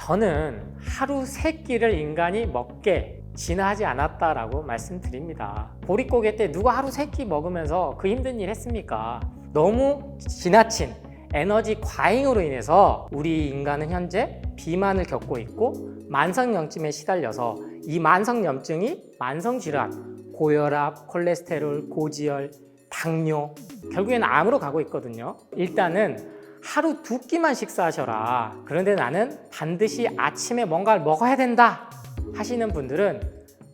저는 하루 3끼를 인간이 먹게 진화하지 않았다라고 말씀드립니다. 보릿고개 때 누가 하루 3끼 먹으면서 그 힘든 일 했습니까? 너무 지나친 에너지 과잉으로 인해서 우리 인간은 현재 비만을 겪고 있고 만성염증에 시달려서 이 만성염증이 만성질환, 고혈압, 콜레스테롤, 고지혈, 당뇨, 결국에는 암으로 가고 있거든요. 일단은 하루 2끼만 식사하셔라. 그런데 나는 반드시 아침에 뭔가를 먹어야 된다 하시는 분들은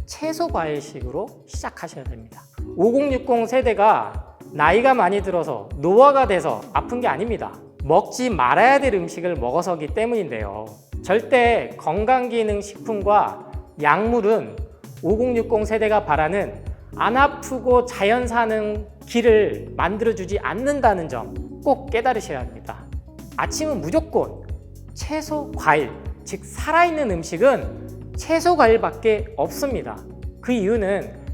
채소 과일식으로 시작하셔야 됩니다. 5060 세대가 나이가 많이 들어서 노화가 돼서 아픈 게 아닙니다. 먹지 말아야 될 음식을 먹어서기 때문인데요. 절대 건강기능식품과 약물은 5060 세대가 바라는 안 아프고 자연 사는 길을 만들어주지 않는다는 점 꼭 깨달으셔야 합니다. 아침은 무조건 채소, 과일, 즉 살아있는 음식은 채소, 과일밖에 없습니다. 그 이유는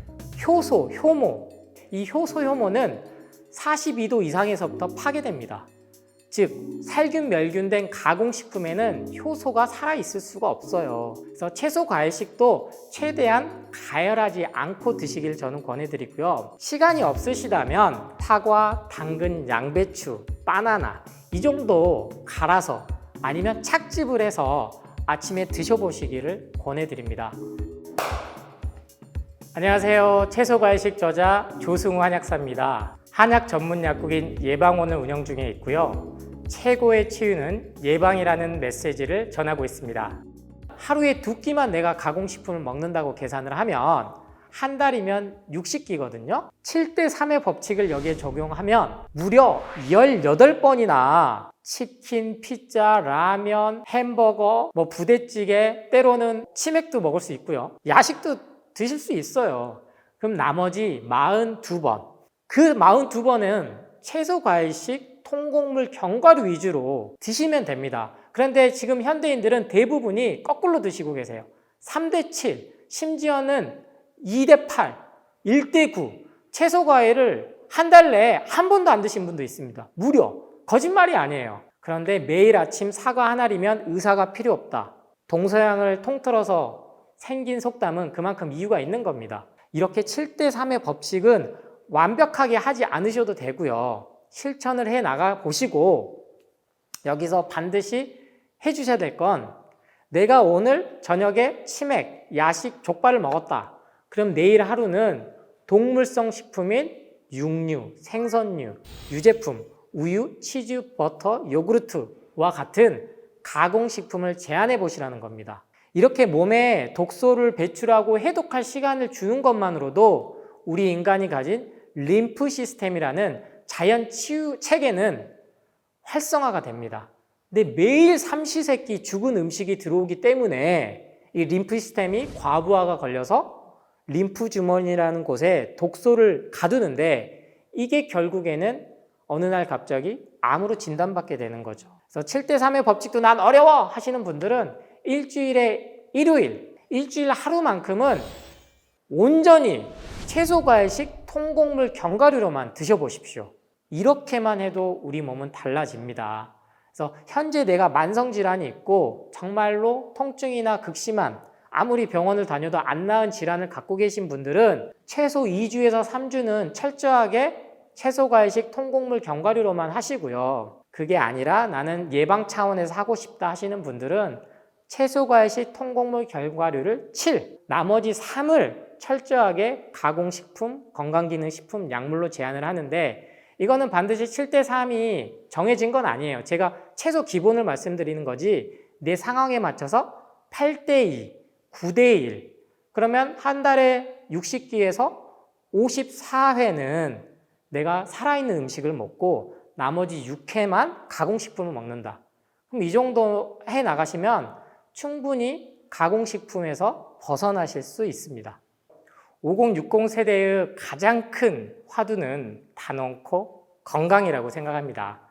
효소, 효모, 이 효소, 효모는 42도 이상에서부터 파괴됩니다. 즉 살균, 멸균된 가공식품에는 효소가 살아있을 수가 없어요. 그래서 채소, 과일식도 최대한 가열하지 않고 드시길 저는 권해드리고요. 시간이 없으시다면 사과, 당근, 양배추, 바나나 이 정도 갈아서 아니면 착즙을 해서 아침에 드셔보시기를 권해드립니다. 안녕하세요. 채소과일식 저자 조승우 한약사입니다. 한약 전문 약국인 예방원을 운영 중에 있고요. 최고의 치유는 예방이라는 메시지를 전하고 있습니다. 하루에 2끼만 내가 가공식품을 먹는다고 계산을 하면 한 달이면 60끼거든요. 7대3의 법칙을 여기에 적용하면 무려 18번이나 치킨, 피자, 라면, 햄버거, 부대찌개, 때로는 치맥도 먹을 수 있고요. 야식도 드실 수 있어요. 그럼 나머지 42번. 그 42번은 채소, 과일식, 통곡물, 견과류 위주로 드시면 됩니다. 그런데 지금 현대인들은 대부분이 거꾸로 드시고 계세요. 3대7, 심지어는 2대8, 1대9 채소, 과일을 한 달 내에 한 번도 안 드신 분도 있습니다. 무려. 거짓말이 아니에요. 그런데 매일 아침 사과 한 알이면 의사가 필요 없다. 동서양을 통틀어서 생긴 속담은 그만큼 이유가 있는 겁니다. 이렇게 7대3의 법칙은 완벽하게 하지 않으셔도 되고요. 실천을 해 나가 보시고 여기서 반드시 해주셔야 될 건 내가 오늘 저녁에 치맥, 야식, 족발을 먹었다. 그럼 내일 하루는 동물성 식품인 육류, 생선류, 유제품, 우유, 치즈, 버터, 요구르트와 같은 가공식품을 제한해 보시라는 겁니다. 이렇게 몸에 독소를 배출하고 해독할 시간을 주는 것만으로도 우리 인간이 가진 림프 시스템이라는 자연 치유 체계는 활성화가 됩니다. 근데 매일 삼시세끼 죽은 음식이 들어오기 때문에 이 림프 시스템이 과부하가 걸려서 림프 주머니라는 곳에 독소를 가두는데 이게 결국에는 어느 날 갑자기 암으로 진단받게 되는 거죠. 그래서 7대3의 법칙도 난 어려워 하시는 분들은 일주일에 일요일, 일주일 하루만큼은 온전히 채소, 과일식, 통곡물, 견과류로만 드셔보십시오. 이렇게만 해도 우리 몸은 달라집니다. 그래서 현재 내가 만성질환이 있고 정말로 통증이나 극심한 아무리 병원을 다녀도 안 나은 질환을 갖고 계신 분들은 최소 2주에서 3주는 철저하게 채소, 과일식, 통곡물, 견과류로만 하시고요. 그게 아니라 나는 예방 차원에서 하고 싶다 하시는 분들은 채소, 과일식, 통곡물, 견과류를 7, 나머지 3을 철저하게 가공식품, 건강기능식품, 약물로 제한을 하는데 이거는 반드시 7대3이 정해진 건 아니에요. 제가 최소 기본을 말씀드리는 거지 내 상황에 맞춰서 8대2, 9대1 그러면 한 달에 60끼에서 54회는 내가 살아있는 음식을 먹고 나머지 6회만 가공식품을 먹는다. 그럼 이 정도 해 나가시면 충분히 가공식품에서 벗어나실 수 있습니다. 5060 세대의 가장 큰 화두는 단언코 건강이라고 생각합니다.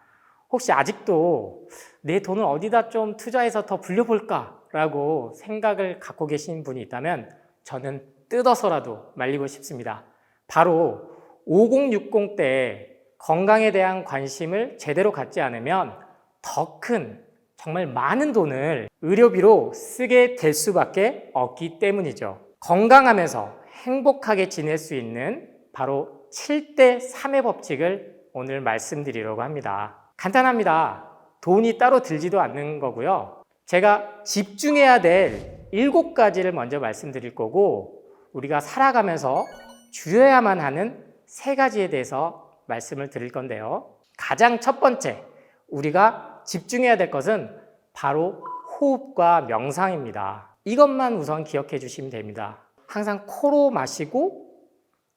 혹시 아직도 내 돈을 어디다 좀 투자해서 더 불려볼까? 라고 생각을 갖고 계신 분이 있다면 저는 뜯어서라도 말리고 싶습니다. 바로 5060 때 건강에 대한 관심을 제대로 갖지 않으면 더 큰 정말 많은 돈을 의료비로 쓰게 될 수밖에 없기 때문이죠. 건강하면서 행복하게 지낼 수 있는 바로 7대 3의 법칙을 오늘 말씀드리려고 합니다. 간단합니다. 돈이 따로 들지도 않는 거고요. 제가 집중해야 될 7가지를 먼저 말씀드릴 거고, 우리가 살아가면서 줄여야만 하는 3가지에 대해서 말씀을 드릴 건데요. 가장 첫 번째, 우리가 집중해야 될 것은 바로 호흡과 명상입니다. 이것만 우선 기억해 주시면 됩니다. 항상 코로 마시고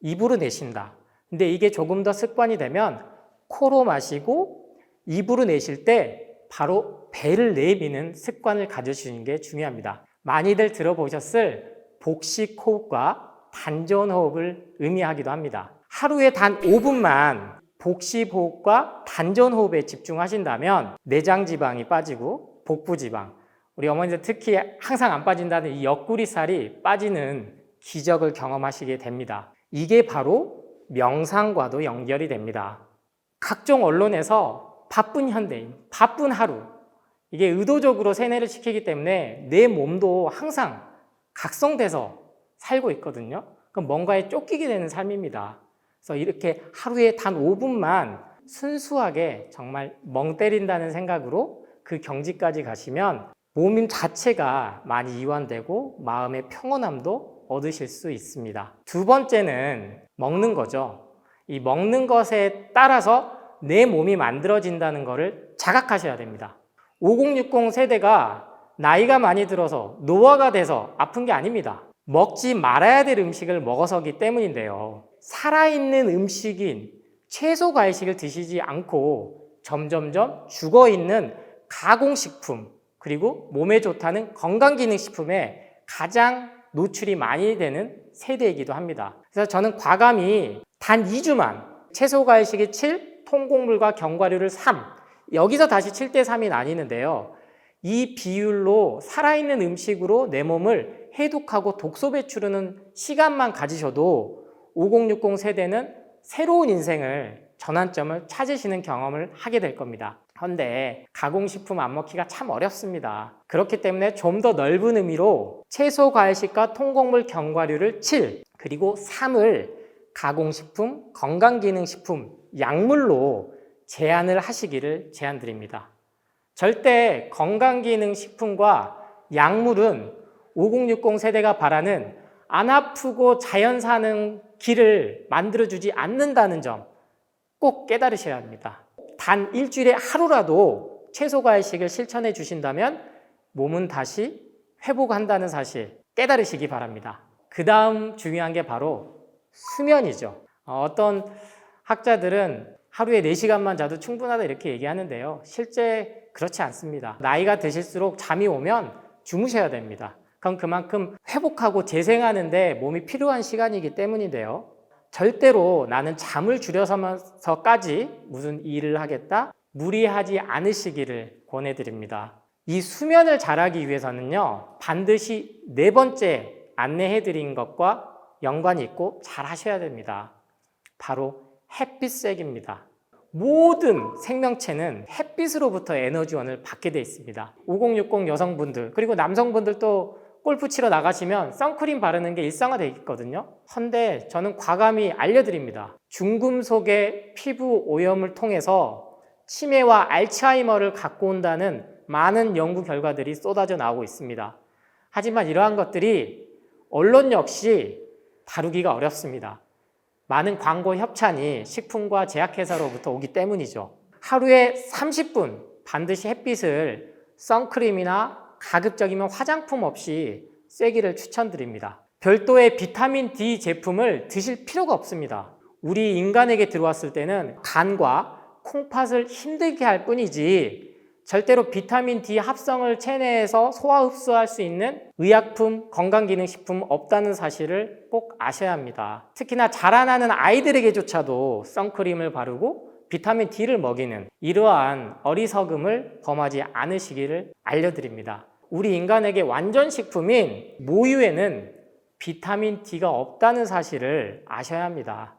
입으로 내쉰다. 근데 이게 조금 더 습관이 되면 코로 마시고 입으로 내쉴 때 바로 배를 내비는 습관을 가져주시는 게 중요합니다. 많이들 들어보셨을 복식 호흡과 단전 호흡을 의미하기도 합니다. 하루에 단 5분만 복식 호흡과 단전 호흡에 집중하신다면 내장 지방이 빠지고 복부 지방, 우리 어머니들 특히 항상 안 빠진다는 이 옆구리 살이 빠지는 기적을 경험하시게 됩니다. 이게 바로 명상과도 연결이 됩니다. 각종 언론에서 바쁜 현대인, 바쁜 하루, 이게 의도적으로 세뇌를 시키기 때문에 내 몸도 항상 각성돼서 살고 있거든요. 그럼 뭔가에 쫓기게 되는 삶입니다. 그래서 이렇게 하루에 단 5분만 순수하게 정말 멍 때린다는 생각으로 그 경지까지 가시면 몸 자체가 많이 이완되고 마음의 평온함도 얻으실 수 있습니다. 두 번째는 먹는 거죠. 이 먹는 것에 따라서 내 몸이 만들어진다는 것을 자각하셔야 됩니다. 5060 세대가 나이가 많이 들어서 노화가 돼서 아픈 게 아닙니다. 먹지 말아야 될 음식을 먹어서기 때문인데요. 살아있는 음식인 채소 과일식을 드시지 않고 점점점 죽어있는 가공식품, 그리고 몸에 좋다는 건강기능식품에 가장 노출이 많이 되는 세대이기도 합니다. 그래서 저는 과감히 단 2주만 채소 과일식이 7, 통곡물과 견과류를 3, 여기서 다시 7대 3이 나뉘는데요. 이 비율로 살아있는 음식으로 내 몸을 해독하고 독소 배출하는 시간만 가지셔도 5060 세대는 새로운 인생을 전환점을 찾으시는 경험을 하게 될 겁니다. 그런데 가공식품 안 먹기가 참 어렵습니다. 그렇기 때문에 좀 더 넓은 의미로 채소 과일식과 통곡물 견과류를 7, 그리고 3을 가공식품, 건강기능식품, 약물로 제한을 하시기를 제안드립니다. 절대 건강기능식품과 약물은 5060 세대가 바라는 안 아프고 자연 사는 길을 만들어주지 않는다는 점 꼭 깨달으셔야 합니다. 단 일주일에 하루라도 채소 과일식을 실천해 주신다면 몸은 다시 회복한다는 사실 깨달으시기 바랍니다. 그 다음 중요한 게 바로 수면이죠. 어떤 학자들은 하루에 4시간만 자도 충분하다 이렇게 얘기하는데요. 실제 그렇지 않습니다. 나이가 드실수록 잠이 오면 주무셔야 됩니다. 그럼 그만큼 회복하고 재생하는데 몸이 필요한 시간이기 때문인데요. 절대로 나는 잠을 줄여서까지 무슨 일을 하겠다? 무리하지 않으시기를 권해드립니다. 이 수면을 잘하기 위해서는요, 반드시 4번째 안내해드린 것과 연관이 있고 잘 하셔야 됩니다. 바로 햇빛색입니다. 모든 생명체는 햇빛으로부터 에너지원을 받게 되어 있습니다. 5060 여성분들, 그리고 남성분들도 골프 치러 나가시면 선크림 바르는 게 일상화되어 있거든요. 헌데 저는 과감히 알려드립니다. 중금속의 피부 오염을 통해서 치매와 알츠하이머를 갖고 온다는 많은 연구 결과들이 쏟아져 나오고 있습니다. 하지만 이러한 것들이 언론 역시 다루기가 어렵습니다. 많은 광고 협찬이 식품과 제약회사로부터 오기 때문이죠. 하루에 30분 반드시 햇빛을 선크림이나 가급적이면 화장품 없이 쐬기를 추천드립니다. 별도의 비타민 D 제품을 드실 필요가 없습니다. 우리 인간에게 들어왔을 때는 간과 콩팥을 힘들게 할 뿐이지 절대로 비타민 D 합성을 체내에서 소화 흡수할 수 있는 의약품, 건강기능식품 없다는 사실을 꼭 아셔야 합니다. 특히나 자라나는 아이들에게조차도 선크림을 바르고 비타민 D를 먹이는 이러한 어리석음을 범하지 않으시기를 알려드립니다. 우리 인간에게 완전 식품인 모유에는 비타민 D가 없다는 사실을 아셔야 합니다.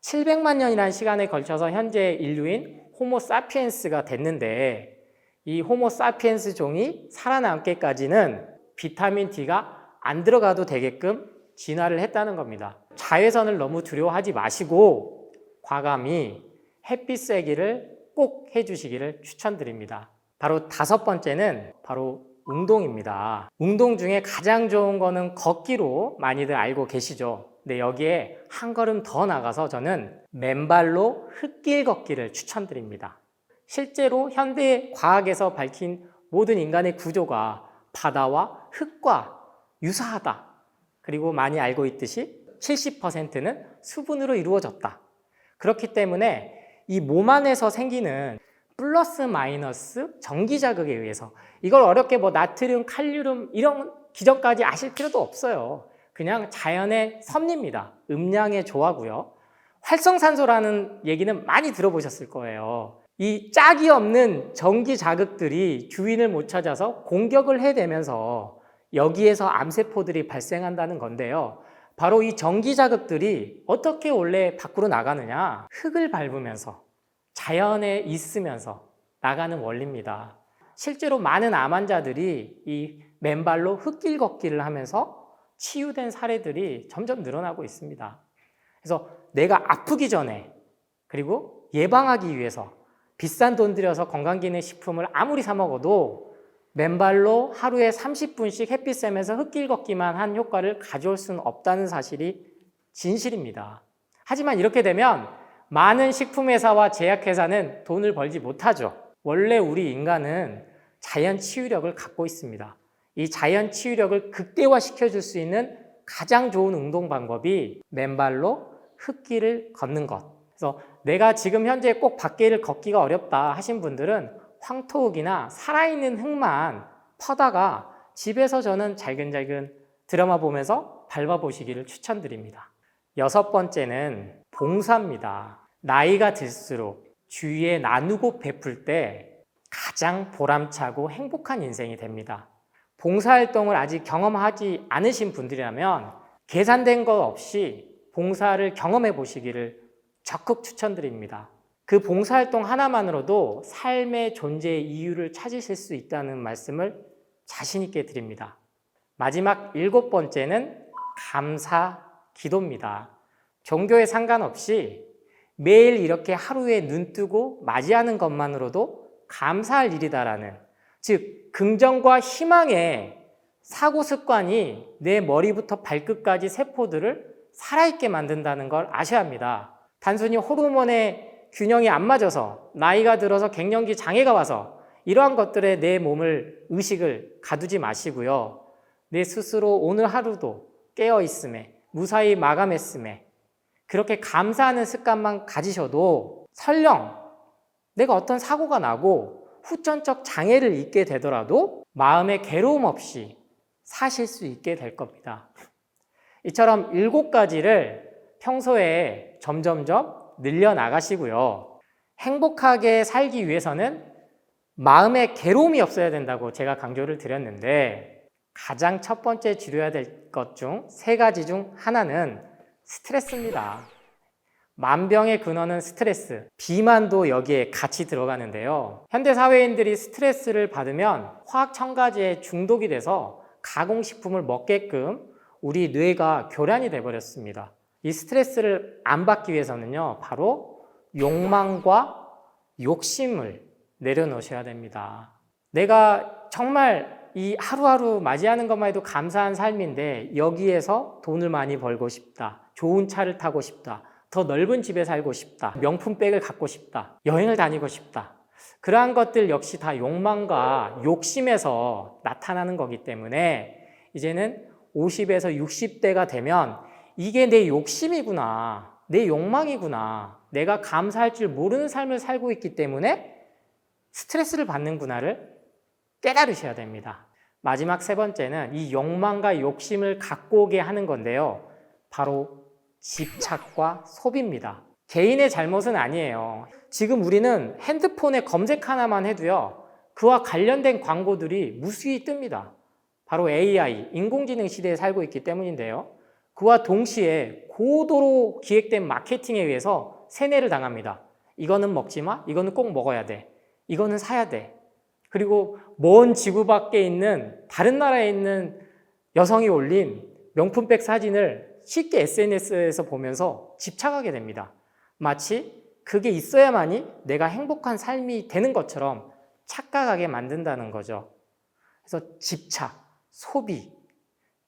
700만 년이라는 시간에 걸쳐서 현재 인류인 호모 사피엔스가 됐는데 이 호모사피엔스 종이 살아남기까지는 비타민 D가 안 들어가도 되게끔 진화를 했다는 겁니다. 자외선을 너무 두려워하지 마시고 과감히 햇빛 쐬기를 꼭 해주시기를 추천드립니다. 바로 5번째는 바로 운동입니다. 운동 중에 가장 좋은 거는 걷기로 많이들 알고 계시죠. 근데 여기에 한 걸음 더 나가서 저는 맨발로 흙길 걷기를 추천드립니다. 실제로 현대 과학에서 밝힌 모든 인간의 구조가 바다와 흙과 유사하다. 그리고 많이 알고 있듯이 70%는 수분으로 이루어졌다. 그렇기 때문에 이 몸 안에서 생기는 플러스 마이너스 전기 자극에 의해서 이걸 어렵게 뭐 나트륨, 칼륨 이런 기전까지 아실 필요도 없어요. 그냥 자연의 섭리입니다. 음양의 조화고요. 활성산소라는 얘기는 많이 들어보셨을 거예요. 이 짝이 없는 전기 자극들이 주인을 못 찾아서 공격을 해대면서 여기에서 암세포들이 발생한다는 건데요. 바로 이 전기 자극들이 어떻게 원래 밖으로 나가느냐? 흙을 밟으면서 자연에 있으면서 나가는 원리입니다. 실제로 많은 암 환자들이 이 맨발로 흙길 걷기를 하면서 치유된 사례들이 점점 늘어나고 있습니다. 그래서 내가 아프기 전에 그리고 예방하기 위해서 비싼 돈 들여서 건강기능식품을 아무리 사 먹어도 맨발로 하루에 30분씩 햇빛 쐬면서 흙길 걷기만 한 효과를 가져올 수는 없다는 사실이 진실입니다. 하지만 이렇게 되면 많은 식품회사와 제약회사는 돈을 벌지 못하죠. 원래 우리 인간은 자연 치유력을 갖고 있습니다. 이 자연 치유력을 극대화시켜 줄 수 있는 가장 좋은 운동 방법이 맨발로 흙길을 걷는 것. 그래서 내가 지금 현재 꼭 밖에를 걷기가 어렵다 하신 분들은 황토흙이나 살아있는 흙만 퍼다가 집에서 저는 잘근잘근 드라마 보면서 밟아보시기를 추천드립니다. 6번째는 봉사입니다. 나이가 들수록 주위에 나누고 베풀 때 가장 보람차고 행복한 인생이 됩니다. 봉사활동을 아직 경험하지 않으신 분들이라면 계산된 것 없이 봉사를 경험해 보시기를 적극 추천드립니다. 그 봉사활동 하나만으로도 삶의 존재의 이유를 찾으실 수 있다는 말씀을 자신 있게 드립니다. 마지막 7번째는 감사 기도입니다. 종교에 상관없이 매일 이렇게 하루에 눈 뜨고 맞이하는 것만으로도 감사할 일이다라는, 즉 긍정과 희망의 사고 습관이 내 머리부터 발끝까지 세포들을 살아있게 만든다는 걸 아셔야 합니다. 단순히 호르몬의 균형이 안 맞아서 나이가 들어서 갱년기 장애가 와서 이러한 것들에 내 몸을 의식을 가두지 마시고요. 내 스스로 오늘 하루도 깨어있음에 무사히 마감했음에 그렇게 감사하는 습관만 가지셔도 설령 내가 어떤 사고가 나고 후천적 장애를 입게 되더라도 마음의 괴로움 없이 사실 수 있게 될 겁니다. 이처럼 7가지를 평소에 점점점 늘려나가시고요. 행복하게 살기 위해서는 마음의 괴로움이 없어야 된다고 제가 강조를 드렸는데 가장 첫 번째 줄여야 될 것 중 3가지 중 하나는 스트레스입니다. 만병의 근원은 스트레스, 비만도 여기에 같이 들어가는데요. 현대 사회인들이 스트레스를 받으면 화학 첨가제에 중독이 돼서 가공식품을 먹게끔 우리 뇌가 교란이 돼버렸습니다. 이 스트레스를 안 받기 위해서는요, 바로 욕망과 욕심을 내려놓으셔야 됩니다. 내가 정말 이 하루하루 맞이하는 것만 해도 감사한 삶인데 여기에서 돈을 많이 벌고 싶다, 좋은 차를 타고 싶다, 더 넓은 집에 살고 싶다, 명품백을 갖고 싶다, 여행을 다니고 싶다, 그러한 것들 역시 다 욕망과 욕심에서 나타나는 거기 때문에 이제는 50에서 60대가 되면 이게 내 욕심이구나, 내 욕망이구나, 내가 감사할 줄 모르는 삶을 살고 있기 때문에 스트레스를 받는구나를 깨달으셔야 됩니다. 마지막 3번째는 이 욕망과 욕심을 갖고 오게 하는 건데요. 바로 집착과 소비입니다. 개인의 잘못은 아니에요. 지금 우리는 핸드폰에 검색 하나만 해도요, 그와 관련된 광고들이 무수히 뜹니다. 바로 AI, 인공지능 시대에 살고 있기 때문인데요. 그와 동시에 고도로 기획된 마케팅에 의해서 세뇌를 당합니다. 이거는 먹지 마, 이거는 꼭 먹어야 돼, 이거는 사야 돼, 그리고 먼 지구 밖에 있는 다른 나라에 있는 여성이 올린 명품백 사진을 쉽게 SNS에서 보면서 집착하게 됩니다. 마치 그게 있어야만이 내가 행복한 삶이 되는 것처럼 착각하게 만든다는 거죠. 그래서 집착, 소비,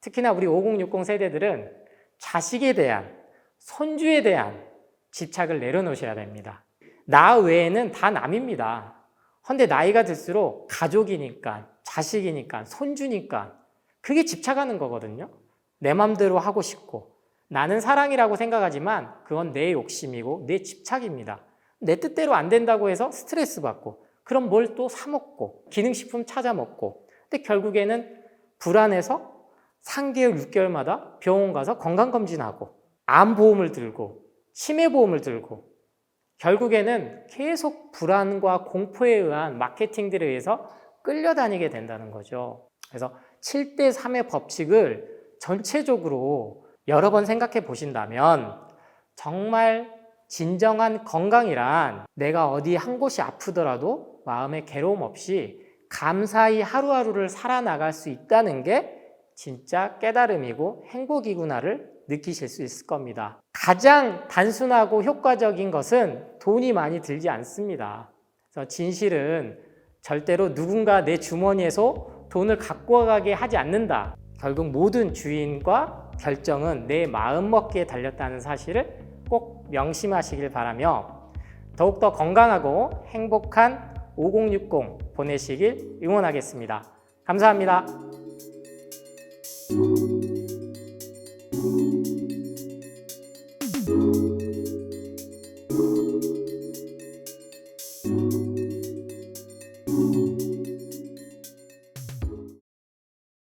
특히나 우리 5060 세대들은 자식에 대한, 손주에 대한 집착을 내려놓으셔야 됩니다. 나 외에는 다 남입니다. 근데 나이가 들수록 가족이니까, 자식이니까, 손주니까 그게 집착하는 거거든요. 내 맘대로 하고 싶고 나는 사랑이라고 생각하지만 그건 내 욕심이고 내 집착입니다. 내 뜻대로 안 된다고 해서 스트레스 받고 그럼 뭘 또 사 먹고 기능식품 찾아 먹고 근데 결국에는 불안해서 3개월, 6개월마다 병원 가서 건강검진하고 암보험을 들고 치매보험을 들고 결국에는 계속 불안과 공포에 의한 마케팅들에 의해서 끌려다니게 된다는 거죠. 그래서 7대3의 법칙을 전체적으로 여러 번 생각해 보신다면 정말 진정한 건강이란 내가 어디 한 곳이 아프더라도 마음에 괴로움 없이 감사히 하루하루를 살아나갈 수 있다는 게 진짜 깨달음이고 행복이구나를 느끼실 수 있을 겁니다. 가장 단순하고 효과적인 것은 돈이 많이 들지 않습니다. 그래서 진실은 절대로 누군가 내 주머니에서 돈을 갖고 가게 하지 않는다. 결국 모든 주인과 결정은 내 마음먹기에 달렸다는 사실을 꼭 명심하시길 바라며 더욱더 건강하고 행복한 5060 보내시길 응원하겠습니다. 감사합니다.